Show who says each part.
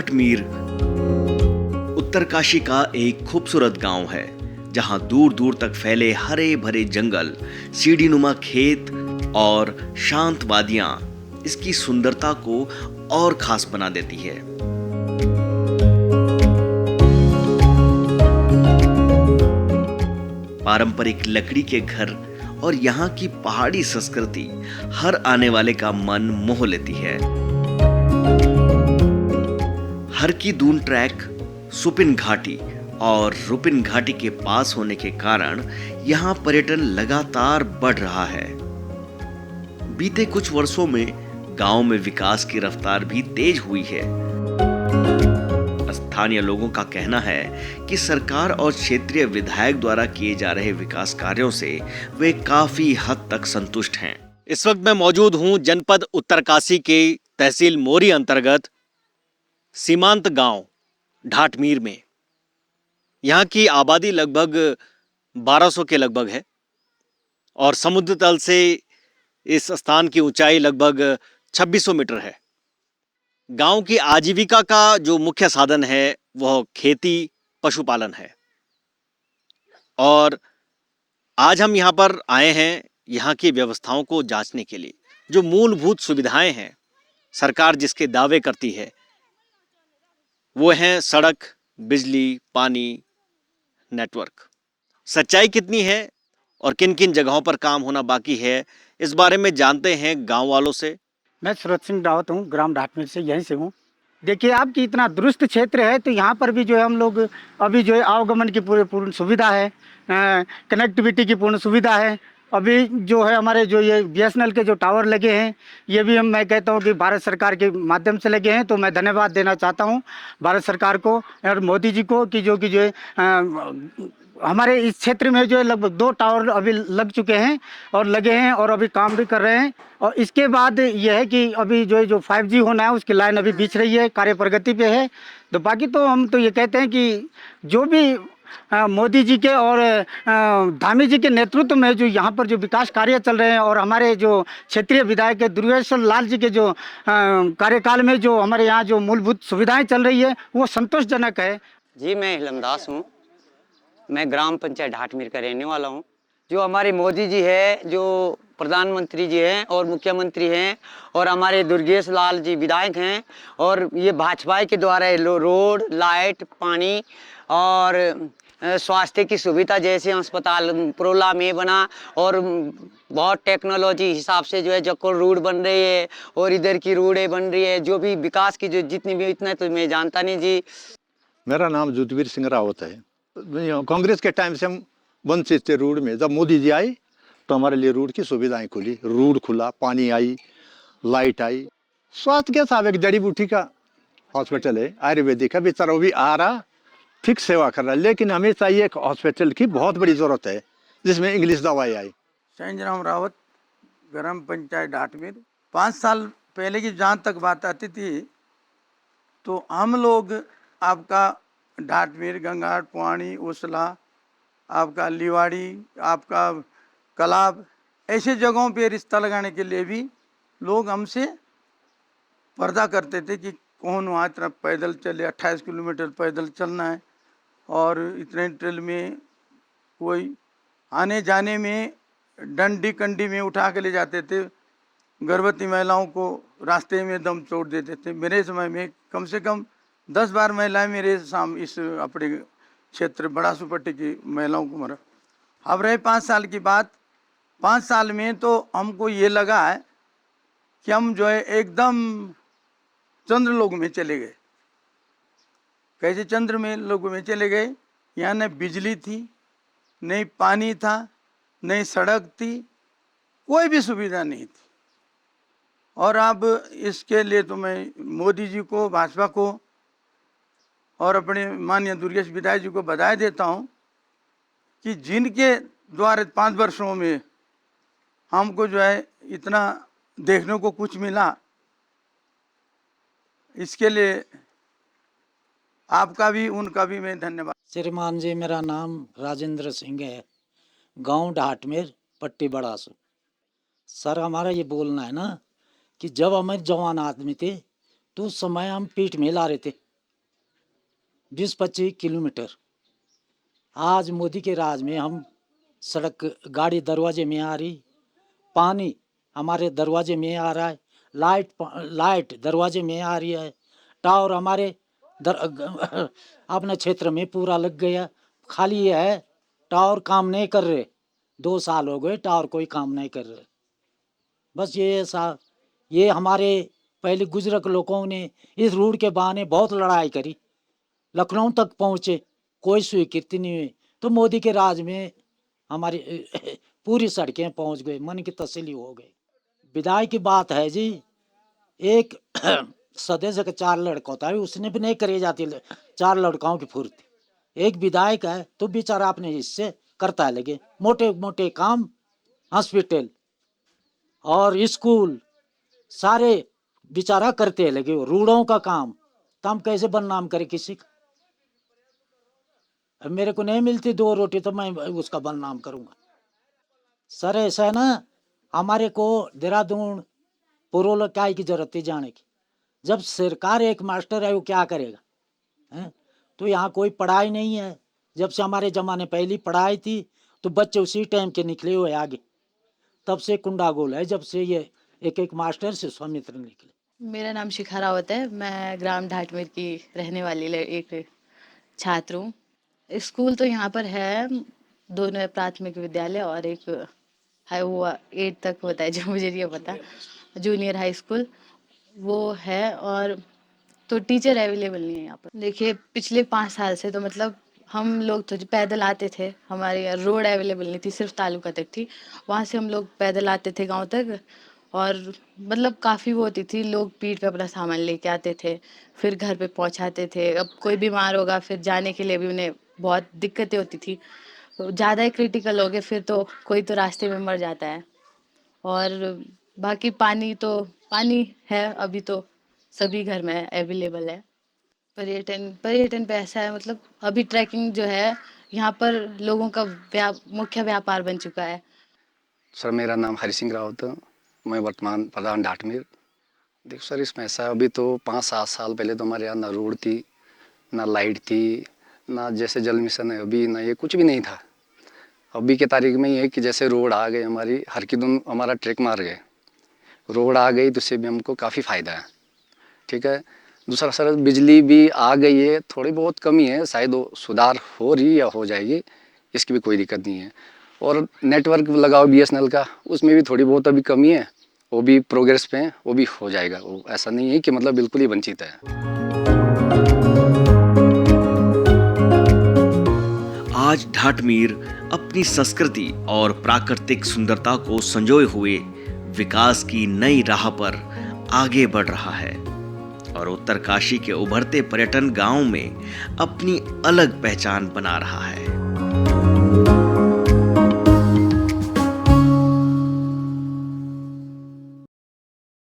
Speaker 1: ढाटमीर उत्तरकाशी का एक खूबसूरत गांव है जहां दूर दूर तक फैले हरे भरे जंगल, सीढ़ीनुमा खेत और शांत वादियां इसकी सुंदरता को और खास बना देती है। पारंपरिक लकड़ी के घर और यहाँ की पहाड़ी संस्कृति हर आने वाले का मन मोह लेती है। हर की दून ट्रैक, सुपिन घाटी और रुपिन घाटी के पास होने के कारण यहाँ पर्यटन लगातार बढ़ रहा है। बीते कुछ वर्षों में गांव में विकास की रफ्तार भी तेज हुई है। स्थानीय लोगों का कहना है कि सरकार और क्षेत्रीय विधायक द्वारा किए जा रहे विकास कार्यों से वे काफी हद तक संतुष्ट हैं।
Speaker 2: इस वक्त मैं मौजूद हूं जनपद उत्तरकाशी के तहसील मोरी अंतर्गत सीमांत गांव ढाटमीर में। यहाँ की आबादी लगभग 1200 के लगभग है और समुद्र तल से इस स्थान की ऊंचाई लगभग 2600 मीटर है। गांव की आजीविका का जो मुख्य साधन है वह खेती पशुपालन है और आज हम यहाँ पर आए हैं यहाँ की व्यवस्थाओं को जांचने के लिए। जो मूलभूत सुविधाएं हैं सरकार जिसके दावे करती है वो हैं सड़क, बिजली, पानी, नेटवर्क। सच्चाई कितनी है और किन किन जगहों पर काम होना बाकी है, इस बारे में जानते हैं गांव वालों से।
Speaker 3: मैं सूरत सिंह रावत हूँ, ग्राम ढाटमीर से, यहीं से हूँ। देखिए, आपकी इतना दुरुस्त क्षेत्र है तो यहाँ पर भी जो है हम लोग अभी जो है आवागमन की पूर्ण सुविधा है, कनेक्टिविटी की पूर्ण सुविधा है। अभी जो है हमारे जो ये बीएसएनएल के जो टावर लगे हैं ये भी मैं कहता हूँ कि भारत सरकार के माध्यम से लगे हैं, तो मैं धन्यवाद देना चाहता हूँ भारत सरकार को और मोदी जी को कि जो है हमारे इस क्षेत्र में जो है लगभग 2 टावर अभी लग चुके हैं और लगे हैं और अभी काम भी कर रहे हैं। और इसके बाद यह है कि अभी जो है जो 5G होना है उसकी लाइन अभी बिछ रही है, कार्य प्रगति पे है। तो बाकी तो हम तो ये कहते हैं कि जो भी मोदी जी के और धामी जी के नेतृत्व में जो यहाँ पर जो विकास कार्य चल रहे हैं और हमारे जो क्षेत्रीय विधायक दुर्गेश्वर लाल जी के जो कार्यकाल में जो हमारे यहाँ जो मूलभूत सुविधाएँ चल रही है वो संतोषजनक है।
Speaker 4: जी, मैं हिलमदास हूँ। मैं ग्राम पंचायत ढाटमीर का रहने वाला हूँ। जो हमारे मोदी जी है, जो प्रधानमंत्री जी हैं और मुख्यमंत्री हैं और हमारे दुर्गेश लाल जी विधायक हैं और ये भाजपा के द्वारा रोड, लाइट, पानी और स्वास्थ्य की सुविधा जैसे अस्पताल प्रोला में बना और बहुत टेक्नोलॉजी हिसाब से जो है जको रोड बन रही है और इधर की रोडें बन रही है। जो भी विकास की जो जितनी भी इतना तो मैं जानता नहीं जी।
Speaker 5: मेरा नाम जुतवीर सिंह रावत है। कांग्रेस के टाइम से हम वंचित थे रोड में। जब मोदी जी आए तो हमारे लिए रोड की सुविधाएं खुली, रोड खुला, पानी आई, लाइट आई। स्वास्थ्य के साथ एक जड़ी बूटी का हॉस्पिटल है, आयुर्वेदिक है, बेचारा वो भी आ रहा, फिक्स सेवा कर रहा है। लेकिन हमें चाहिए एक हॉस्पिटल की बहुत बड़ी जरूरत है जिसमें इंग्लिश दवाई आई।
Speaker 6: संजराम रावत, ग्राम पंचायत ढाटमीर। 5 साल पहले की जहाँ तक बात आती थी तो हम लोग आपका ढाटमीर, गंगाट, पुआणी, उसला, आपका लिवाड़ी, आपका कलाब, ऐसे जगहों पे रिश्ता लगाने के लिए भी लोग हमसे पर्दा करते थे कि कौन वहाँ इतना पैदल चले, 28 किलोमीटर पैदल चलना है और इतने ट्रेल में कोई आने जाने में डंडी कंडी में उठा के ले जाते थे। गर्भवती महिलाओं को रास्ते में दम तोड़ देते थे। मेरे समय में कम से कम 10 बार महिलाएं मेरे सामने इस अपने क्षेत्र बड़ा सुपट्टी की महिलाओं को मरा। अब रहे 5 साल की बात, 5 साल में तो हमको ये लगा है कि हम जो है एकदम चंद्रलोक में चले गए। कैसे चंद्र में लोक में चले गए? यहाँ न बिजली थी, नहीं पानी था, नहीं सड़क थी, कोई भी सुविधा नहीं थी। और अब इसके लिए तो मैं मोदी जी को, भाजपा को और अपने माननीय दुर्गेश विधायक जी को बधाई देता हूँ कि जिनके द्वारा 5 वर्षों में हमको जो है इतना देखने को कुछ मिला, इसके लिए आपका भी उनका भी मैं धन्यवाद।
Speaker 7: श्रीमान जी, मेरा नाम राजेंद्र सिंह है, गांव ढाटमीर, पट्टी बड़ास। सर, हमारा ये बोलना है ना कि जब हम जवान आदमी थे तो उस समय हम पीठ में ला रहे थे 20-25 किलोमीटर। आज मोदी के राज में हम सड़क गाड़ी दरवाजे में आ रही, पानी हमारे दरवाजे में आ रहा है, लाइट दरवाजे में आ रही है, टावर हमारे अपने क्षेत्र में पूरा लग गया। खाली ये है टावर काम नहीं कर रहे, 2 साल हो गए टावर कोई काम नहीं कर रहे। बस ये हमारे पहले बुजुर्ग लोगों ने इस रोड के बहाने बहुत लड़ाई करी, लखनऊ तक पहुँचे, कोई स्वीकृति नहीं हुई। तो मोदी के राज में हमारी पूरी सड़कें पहुँच गई, मन की तसल्ली हो गई। विदाई की बात है जी, एक सदस्य का 4 लड़का होता है, उसने भी नहीं करी जाती 4 लड़काओं की फुर्ती। एक विधायक है तो बेचारा अपने हिस्से करता है, लगे मोटे मोटे काम, हॉस्पिटल और स्कूल सारे बेचारा करते हैं लगे, रोडों का काम। तो हम कैसे बदनाम करें किसी का? अब मेरे को नहीं मिलती 2 रोटी तो मैं उसका बदनाम करूंगा? सर ऐसा है ना, हमारे को देहरादून पुरोल काय की जरूरत है जाने की। जब सरकार एक मास्टर है वो क्या करेगा है? तो यहाँ कोई पढ़ाई नहीं है। जब से हमारे ज़माने पहली पढ़ाई थी तो बच्चे उसी टाइम के निकले हुए आगे, तब से कुंडागोल है जब से ये एक मास्टर से स्वामित्र निकले।
Speaker 8: मेरा नाम शिखा रावत है। मैं ग्राम ढाटमेर की रहने वाली एक छात्र हूँ। स्कूल तो यहाँ पर है, दोनों प्राथमिक विद्यालय और एक है वो 8 तक होता है, जो मुझे नहीं पता, जूनियर हाई स्कूल वो है। और तो टीचर अवेलेबल नहीं है यहाँ पर। देखिए पिछले 5 साल से तो मतलब हम लोग तो पैदल आते थे, हमारे यहाँ रोड अवेलेबल नहीं थी, सिर्फ तालुका तक थी। वहाँ से हम लोग पैदल आते थे गांव तक, और मतलब काफ़ी वो होती थी, लोग पीठ पे अपना सामान लेके आते थे, फिर घर पे पहुँचाते थे। अब कोई बीमार होगा फिर जाने के लिए भी उन्हें बहुत दिक्कतें होती थी। ज़्यादा ही क्रिटिकल हो गए फिर तो कोई तो रास्ते में मर जाता है। और बाकी पानी है अभी तो सभी घर में अवेलेबल है। पर्यटन पे ऐसा है, मतलब अभी ट्रैकिंग जो है यहाँ पर लोगों का मुख्य व्यापार बन चुका है।
Speaker 9: सर मेरा नाम हरि सिंह रावत है, मैं वर्तमान प्रधान ढाटमेर। देखो सर इसमें ऐसा है, अभी तो 5-7 साल पहले तो हमारे यहाँ ना रोड थी, ना लाइट थी, ना जैसे जल मिशन है अभी, ना ये कुछ भी नहीं था। अभी के तारीख में ये है कि जैसे रोड आ गए, हमारी हर की दून हमारा ट्रैक मार गए, रोड आ गई तो उससे भी हमको काफ़ी फ़ायदा है। ठीक है। दूसरा सर बिजली भी आ गई है, थोड़ी बहुत कमी है, शायद वो सुधार हो रही या हो जाएगी, इसकी भी कोई दिक्कत नहीं है। और नेटवर्क लगाओ BSNL का, उसमें भी थोड़ी बहुत अभी कमी है, वो भी प्रोग्रेस पे है, वो भी हो जाएगा। वो ऐसा नहीं है कि मतलब बिल्कुल ही वंचित है।
Speaker 1: आज ढाटमीर अपनी संस्कृति और प्राकृतिक सुंदरता को संजोए हुए विकास की नई राह पर आगे बढ़ रहा है और उत्तरकाशी के उभरते पर्यटन गांव में अपनी अलग पहचान बना रहा है।